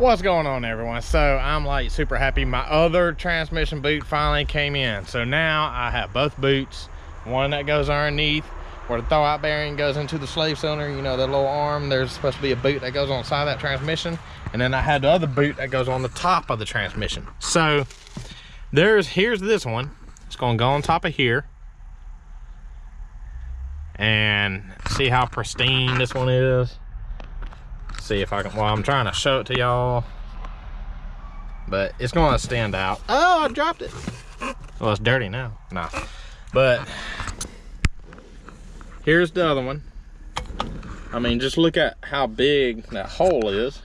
What's going on, everyone? So I'm like super happy. My other transmission boot finally came in. So now I have both boots. One that goes underneath where the throwout bearing goes into the slave cylinder, you know, that little arm. There's supposed to be a boot that goes on the side of that transmission, and then I had the other boot that goes on the top of the transmission. So here's this one. It's gonna go on top of here, and see how pristine this one is. See if I can, well, I'm trying to show it to y'all, but it's gonna stand out. Oh, I dropped it. Well, it's dirty now. Nah, but here's the other one. I mean, just look at how big that hole is.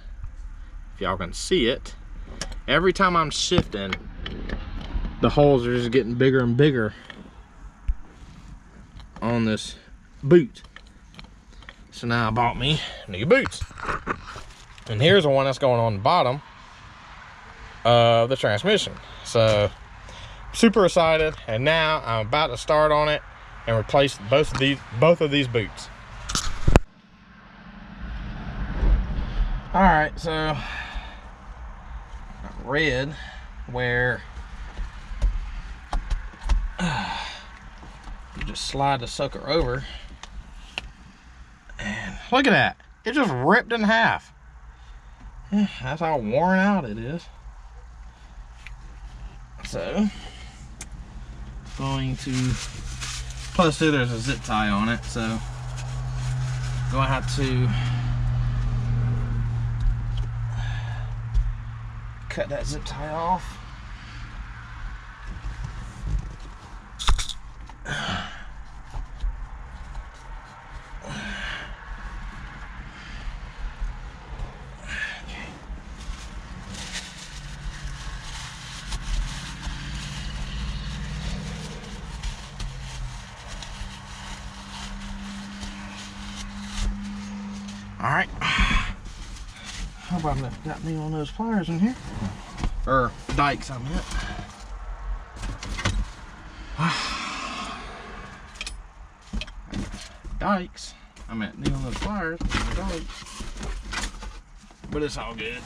If y'all can see it, every time I'm shifting, the holes are just getting bigger and bigger on this boot. So now I bought me new boots. And here's the one that's going on the bottom of the transmission. So super excited, and now I'm about to start on it and replace both of these boots. All right, so red where you just slide the sucker over, and look at that, it just ripped in half. That's how worn out it is. So going to, plus too, there's a zip tie on it, so I'm gonna have to cut that zip tie off. All right, hope I've got me on those pliers in here, or dikes I meant. Dikes, I meant knee on those pliers, but it's all good.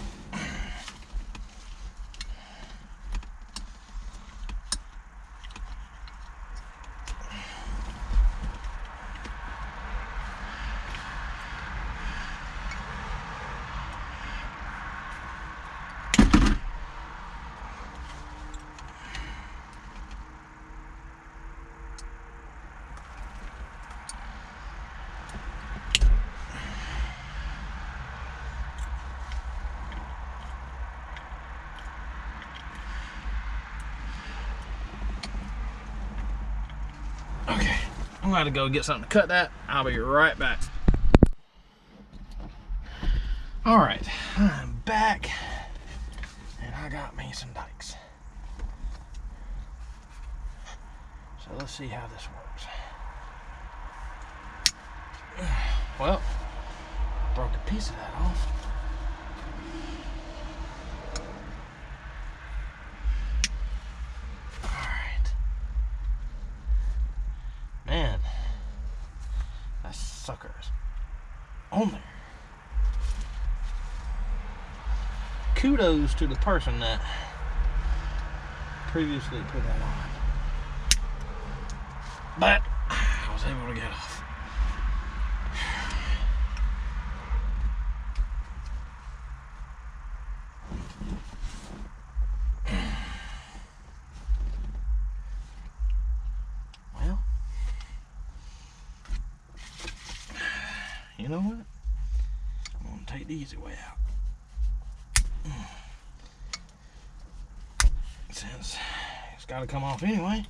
Okay, I'm gonna go get something to cut that. I'll be right back. All right, I'm back, and I got me some dikes. So let's see how this works. Well, broke a piece of that off. Man, that sucker's on there. Kudos to the person that previously put that on. But I was able to get off. You know what? I'm gonna take the easy way out. Since it's gotta come off anyway.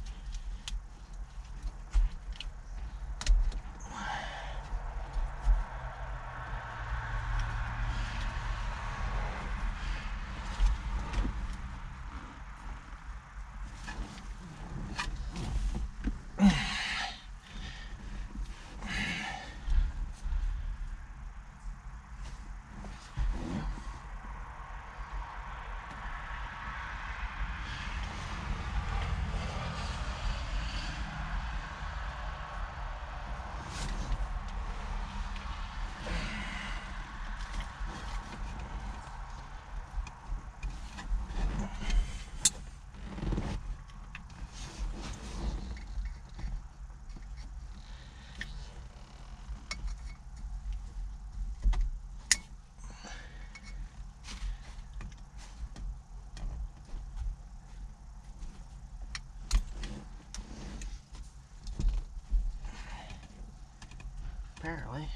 Apparently,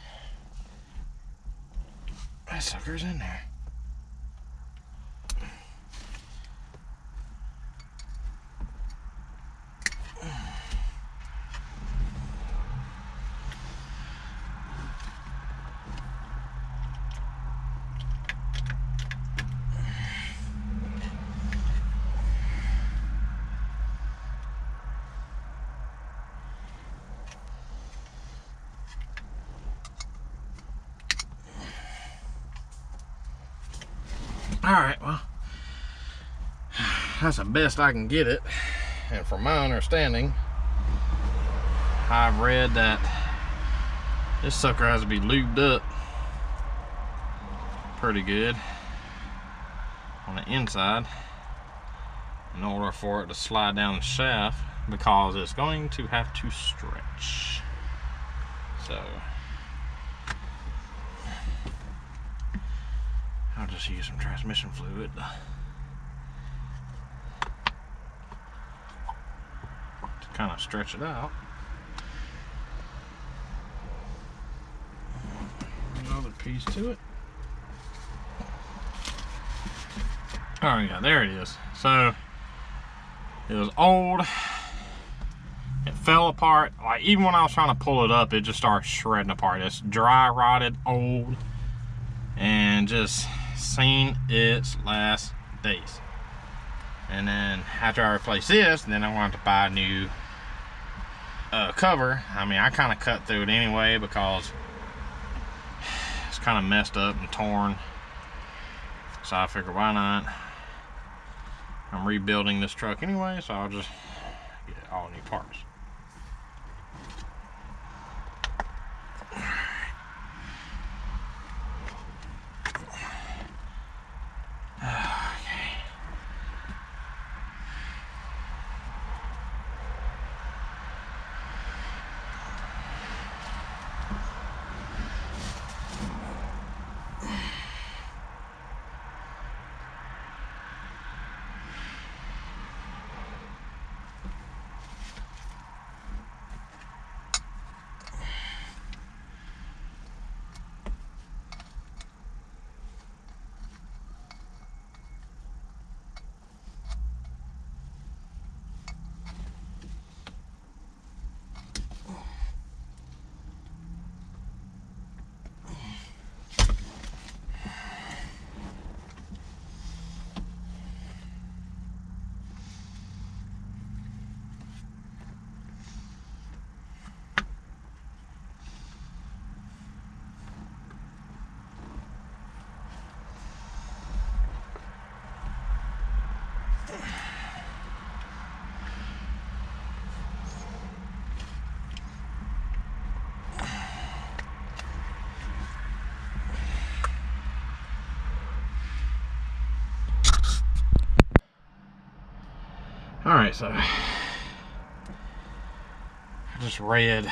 that sucker's in there. Alright, well, that's the best I can get it. And from my understanding, I've read that this sucker has to be lubed up pretty good on the inside in order for it to slide down the shaft, because it's going to have to stretch. So I'll just use some transmission fluid to kind of stretch it out. Another piece to it. Oh yeah, there it is. So it was old. It fell apart. Like, even when I was trying to pull it up, it just started shredding apart. It's dry rotted, old, and just seen its last days. And then after I replaced this, then I wanted to buy a new cover. I mean, I kind of cut through it anyway because it's kind of messed up and torn. So I figured, why not? I'm rebuilding this truck anyway, so I'll just get all new parts. Alright, so I just read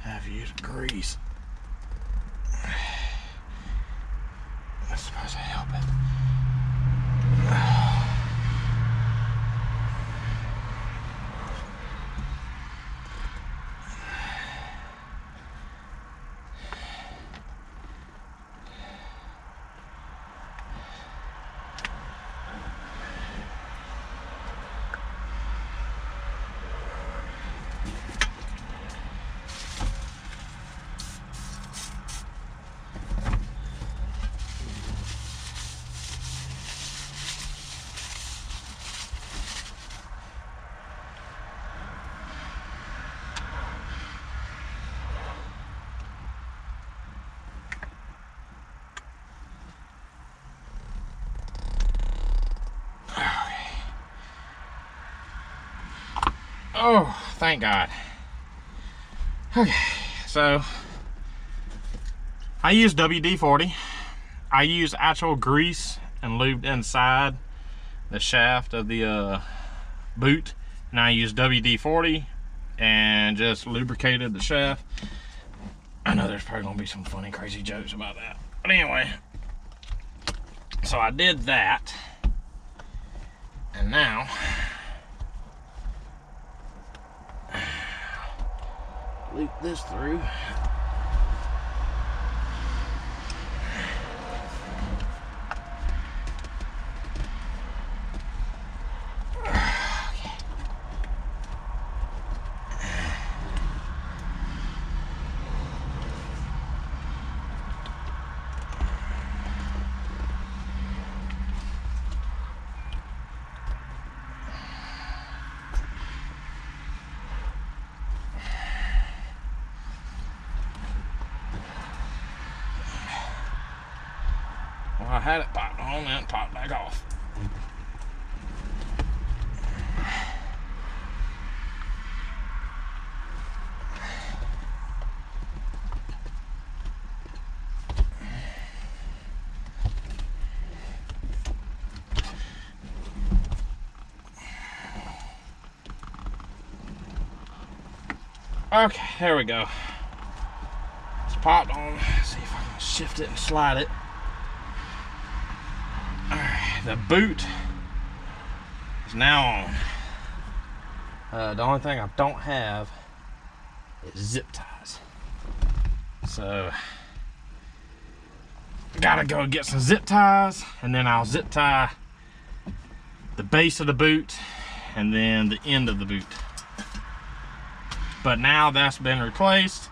how to use grease. That's supposed to help it. Oh, thank God. Okay, so I use WD-40. I use actual grease and lubed inside the shaft of the boot, and I use WD-40 and just lubricated the shaft. I know there's probably gonna be some funny, crazy jokes about that, but anyway, so I did that, and now loop this through. Well, I had it popped on and it popped back off. Okay, there we go. It's popped on. Let's see if I can shift it and slide it. Alright, the boot is now on. The only thing I don't have is zip ties. So, gotta go get some zip ties, and then I'll zip tie the base of the boot and then the end of the boot. But now that's been replaced,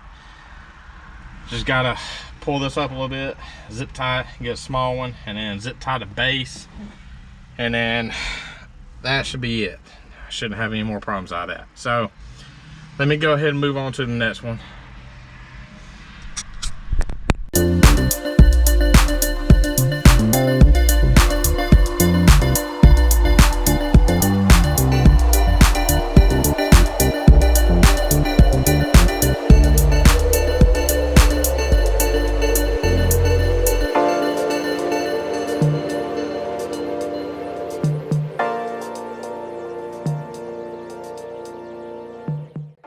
just gotta pull this up a little bit, zip tie, get a small one, and then zip tie the base, and then that should be it. I shouldn't have any more problems out of that. So let me go ahead and move on to the next one.